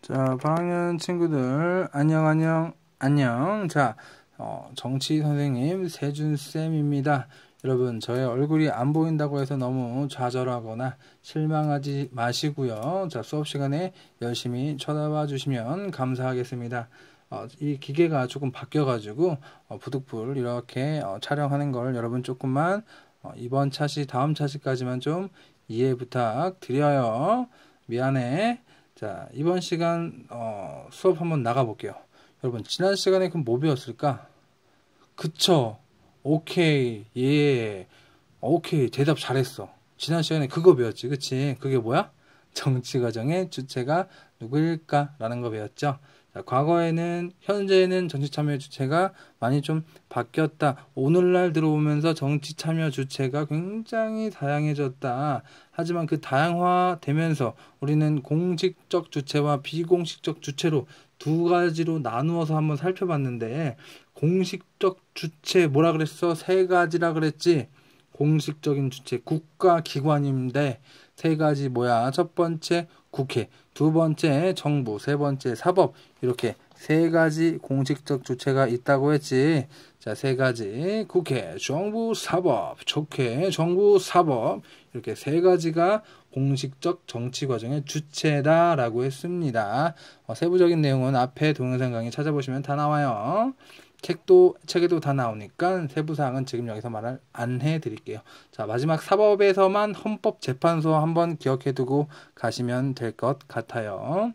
자, 8학년 친구들 안녕. 자, 정치 선생님 세준쌤입니다. 여러분, 저의 얼굴이 안 보인다고 해서 너무 좌절하거나 실망하지 마시고요. 자, 수업 시간에 열심히 쳐다봐 주시면 감사하겠습니다. 이 기계가 조금 바뀌어가지고 부득불 이렇게 촬영하는 걸 여러분 조금만 이번 차시 다음 차시까지만 좀 이해 부탁드려요. 미안해. 자, 이번 시간 수업 한번 나가볼게요. 여러분, 지난 시간에 그럼 뭐 배웠을까? 그쵸? 오케이, 예, 오케이, 대답 잘했어. 지난 시간에 그거 배웠지, 그치? 그게 뭐야? 정치과정의 주체가 누구일까? 라는 거 배웠죠. 자, 과거에는, 현재에는 정치참여 주체가 많이 좀 바뀌었다. 오늘날 들어오면서 정치참여 주체가 굉장히 다양해졌다. 하지만 그 다양화되면서 우리는 공식적 주체와 비공식적 주체로 두 가지로 나누어서 한번 살펴봤는데, 공식적 주체 뭐라 그랬어? 세 가지라 그랬지? 공식적인 주체 국가기관인데 세 가지 뭐야? 첫 번째 국회, 두 번째 정부, 세 번째 사법, 이렇게 세 가지 공식적 주체가 있다고 했지. 자, 세 가지 국회, 정부, 사법, 촉회, 정부, 사법, 이렇게 세 가지가 공식적 정치 과정의 주체다라고 했습니다. 세부적인 내용은 앞에 동영상 강의 찾아보시면 다 나와요. 책에도 다 나오니까 세부사항은 지금 여기서 말을 안 해드릴게요. 자, 마지막 사법에서만 헌법재판소 한번 기억해두고 가시면 될 것 같아요.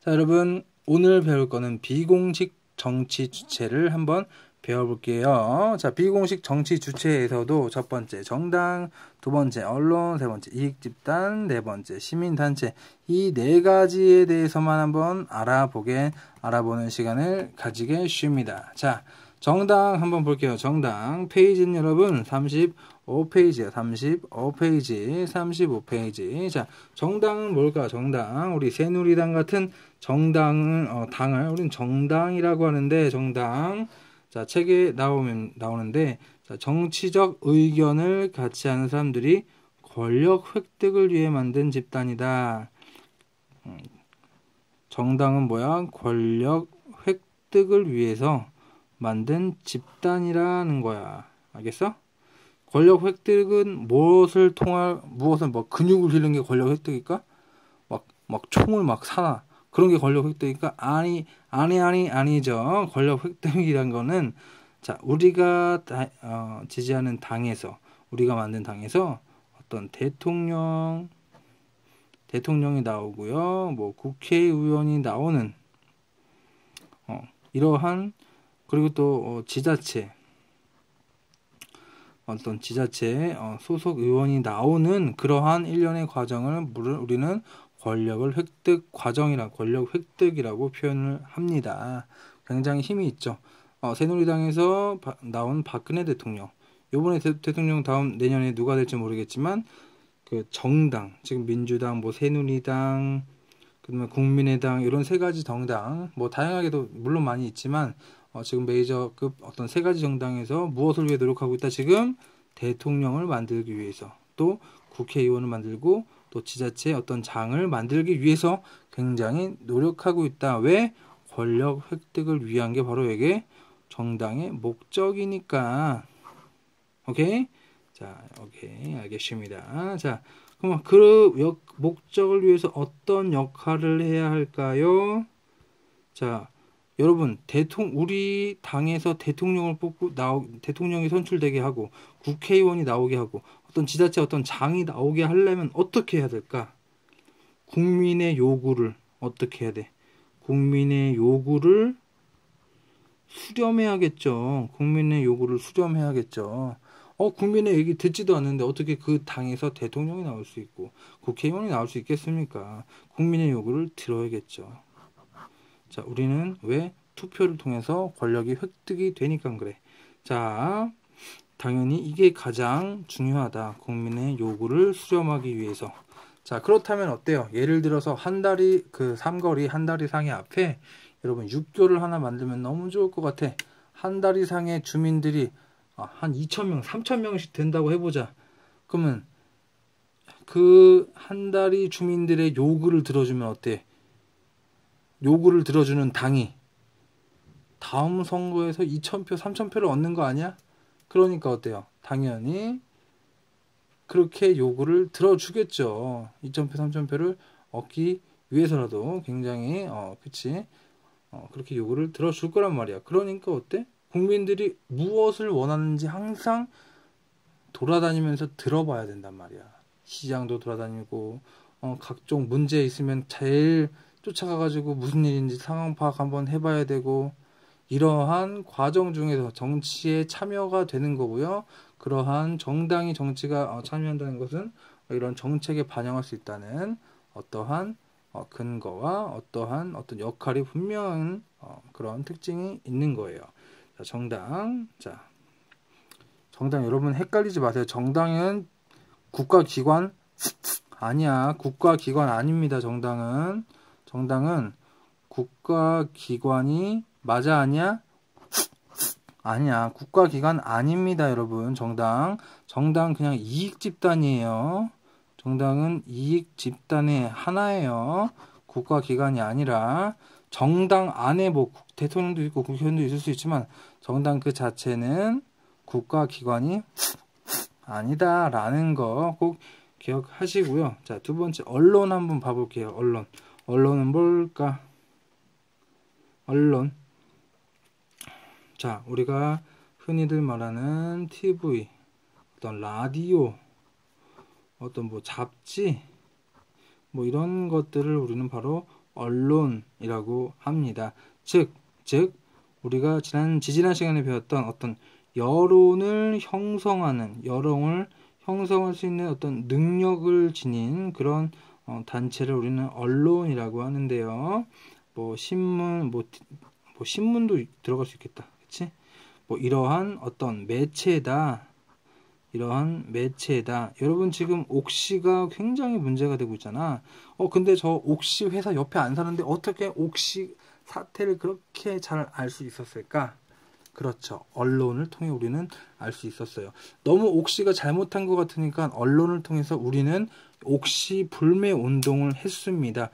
자, 여러분, 오늘 배울 거는 비공식 정치 주체를 한번 배워볼게요. 자, 비공식 정치 주체에서도 첫 번째 정당, 두 번째 언론, 세 번째 이익집단, 네 번째 시민단체, 이 네 가지에 대해서만 한번 알아보는 시간을 가지겠습니다. 자, 정당 한번 볼게요. 정당 페이지는 여러분 35페이지요. 35페이지. 자, 정당은 뭘까? 정당. 우리 새누리당 같은 정당을 당을 우리는 정당이라고 하는데, 정당. 자, 책에 나오는데, 자, 정치적 의견을 같이 하는 사람들이 권력 획득을 위해 만든 집단이다. 정당은 뭐야? 권력 획득을 위해서 만든 집단이라는 거야. 알겠어? 권력 획득은 무엇을 근육을 기르는 게 권력 획득일까? 막 총을 막 사나 그런 게 권력 획득일까? 아니죠. 권력 획득이란 거는, 자, 우리가 지지하는 당에서, 우리가 만든 당에서 어떤 대통령이 나오고요, 뭐 국회의원이 나오는 이러한, 그리고 또 지자체, 어떤 지자체 소속 의원이 나오는 그러한 일련의 과정을 우리는 권력 획득이라고 표현을 합니다. 굉장히 힘이 있죠. 새누리당에서 나온 박근혜 대통령, 이번에 대통령 다음 내년에 누가 될지 모르겠지만, 그 정당, 지금 민주당, 뭐 새누리당, 그다음에 국민의당, 이런 세 가지 정당, 뭐 다양하게도 물론 많이 있지만, 지금 메이저급 어떤 세 가지 정당에서 무엇을 위해 노력하고 있다? 지금 대통령을 만들기 위해서, 또 국회의원을 만들고, 또 지자체 어떤 장을 만들기 위해서 굉장히 노력하고 있다. 왜? 권력 획득을 위한 게 바로 이게 정당의 목적이니까. 오케이? 자, 오케이, 알겠습니다. 자, 그럼 그 목적을 위해서 어떤 역할을 해야 할까요? 자, 여러분, 우리 당에서 대통령을 뽑고 대통령이 선출되게 하고, 국회의원이 나오게 하고, 어떤 지자체 어떤 장이 나오게 하려면 어떻게 해야 될까? 국민의 요구를 어떻게 해야 돼? 국민의 요구를 수렴해야겠죠. 국민의 얘기 듣지도 않는데 어떻게 그 당에서 대통령이 나올 수 있고 국회의원이 나올 수 있겠습니까? 국민의 요구를 들어야겠죠. 자, 우리는 왜? 투표를 통해서 권력이 획득이 되니까 그래. 자, 당연히 이게 가장 중요하다. 국민의 요구를 수렴하기 위해서. 자, 그렇다면 어때요? 예를 들어서 삼거리 한다리상의 앞에 여러분 육교를 하나 만들면 너무 좋을 것 같아. 한다리상의 주민들이 한 2,000명, 3,000명씩 된다고 해보자. 그러면 그 한다리 주민들의 요구를 들어주면 어때? 요구를 들어주는 당이 다음 선거에서 2000표, 3000표를 얻는 거 아니야? 그러니까 어때요? 당연히 그렇게 요구를 들어주겠죠. 2000표, 3000표를 얻기 위해서라도 굉장히 그치? 그렇게 요구를 들어줄 거란 말이야. 그러니까 어때? 국민들이 무엇을 원하는지 항상 돌아다니면서 들어봐야 된단 말이야. 시장도 돌아다니고 각종 문제 있으면 제일 쫓아가가지고 무슨 일인지 상황 파악 한번 해봐야 되고, 이러한 과정 중에서 정치에 참여가 되는 거고요. 그러한 정당이 정치가 참여한다는 것은 이런 정책에 반영할 수 있다는 어떠한 근거와 어떠한 어떤 역할이 분명한 그런 특징이 있는 거예요. 자, 정당 여러분 헷갈리지 마세요. 정당은 국가기관 아니야. 국가기관 아닙니다. 정당은 국가기관이 맞아 아니야? 아니야. 국가기관 아닙니다. 여러분. 정당 그냥 이익집단이에요. 정당은 이익집단의 하나예요. 국가기관이 아니라, 정당 안에 뭐 대통령도 있고 국회의원도 있을 수 있지만 정당 그 자체는 국가기관이 아니다라는 거 꼭 기억하시고요. 자, 두 번째 언론 한번 봐볼게요. 언론은 뭘까? 언론. 자, 우리가 흔히들 말하는 TV, 어떤 라디오, 어떤 뭐 잡지, 뭐 이런 것들을 우리는 바로 언론이라고 합니다. 즉 우리가 지지난 시간에 배웠던 어떤 여론을 형성할 수 있는 어떤 능력을 지닌 그런 단체를 우리는 언론이라고 하는데요. 뭐 신문도 들어갈 수 있겠다. 그치? 뭐 이러한 어떤 매체다. 여러분 지금 옥시가 굉장히 문제가 되고 있잖아. 근데 저 옥시 회사 옆에 안 사는데 어떻게 옥시 사태를 그렇게 잘 알 수 있었을까? 그렇죠. 언론을 통해 우리는 알 수 있었어요. 너무 옥시가 잘못한 것 같으니까 언론을 통해서 우리는 옥시 불매 운동을 했습니다.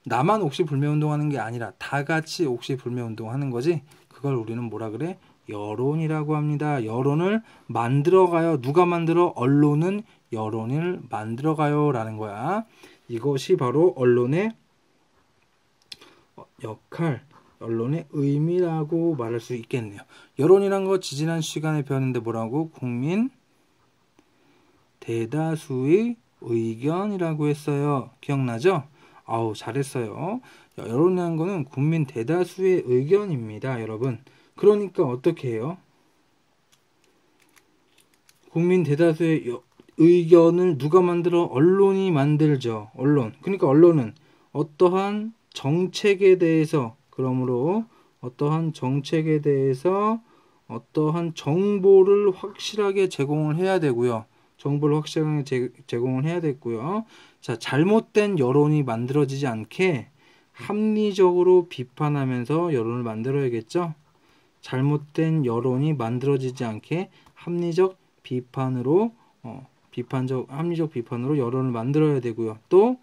나만 옥시 불매 운동하는 게 아니라 다 같이 옥시 불매 운동하는 거지. 그걸 우리는 뭐라 그래? 여론이라고 합니다. 여론을 만들어가요. 누가 만들어? 언론은 여론을 만들어가요 라는 거야. 이것이 바로 언론의 역할, 언론의 의미라고 말할 수 있겠네요. 여론이란 거 지지난 시간에 배웠는데 뭐라고? 국민 대다수의 의견이라고 했어요. 기억나죠? 아우, 잘했어요. 여론이라는 거는 국민 대다수의 의견입니다, 여러분. 그러니까 어떻게 해요? 국민 대다수의 의견을 누가 만들어? 언론이 만들죠. 그러니까 언론은 어떠한 정책에 대해서, 그러므로 어떠한 정책에 대해서 어떠한 정보를 확실하게 제공을 해야 되고요. 제공을 해야 되고요. 자, 잘못된 여론이 만들어지지 않게 합리적으로 비판하면서 여론을 만들어야겠죠. 잘못된 여론이 만들어지지 않게 합리적 비판으로 여론을 만들어야 되고요. 또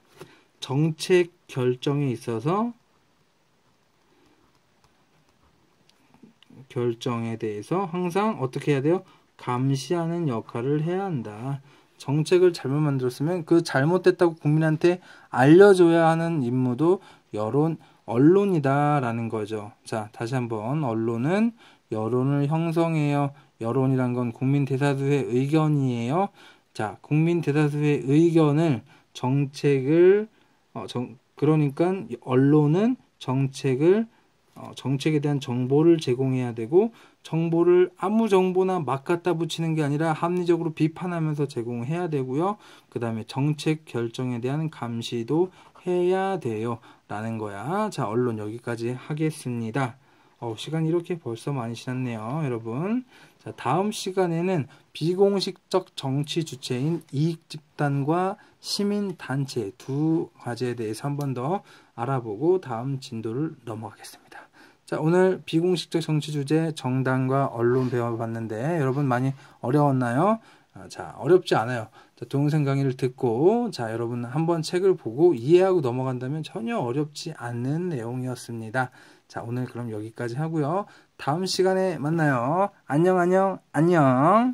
정책 결정에 있어서 결정에 대해서 항상 어떻게 해야 돼요? 감시하는 역할을 해야 한다. 정책을 잘못 만들었으면 그 잘못됐다고 국민한테 알려줘야 하는 임무도 언론이다라는 거죠. 자, 다시 한번 언론은 여론을 형성해요. 여론이란 건 국민 대다수의 의견이에요. 자, 국민 대다수의 의견을 그러니까 언론은 정책에 대한 정보를 제공해야 되고, 정보를 아무 정보나 막 갖다 붙이는 게 아니라 합리적으로 비판하면서 제공해야 되고요. 그 다음에 정책 결정에 대한 감시도 해야 돼요 라는 거야. 자, 언론 여기까지 하겠습니다. 시간이 이렇게 벌써 많이 지났네요, 여러분. 자, 다음 시간에는 비공식적 정치 주체인 이익집단과 시민단체 두 가지에 대해서 한 번 더 알아보고 다음 진도를 넘어가겠습니다. 자, 오늘 비공식적 정치 주제 정당과 언론 배워봤는데 여러분 많이 어려웠나요? 자, 어렵지 않아요. 자, 동영상 강의를 듣고, 자, 여러분 한번 책을 보고 이해하고 넘어간다면 전혀 어렵지 않는 내용이었습니다. 자, 오늘 그럼 여기까지 하고요. 다음 시간에 만나요. 안녕, 안녕, 안녕.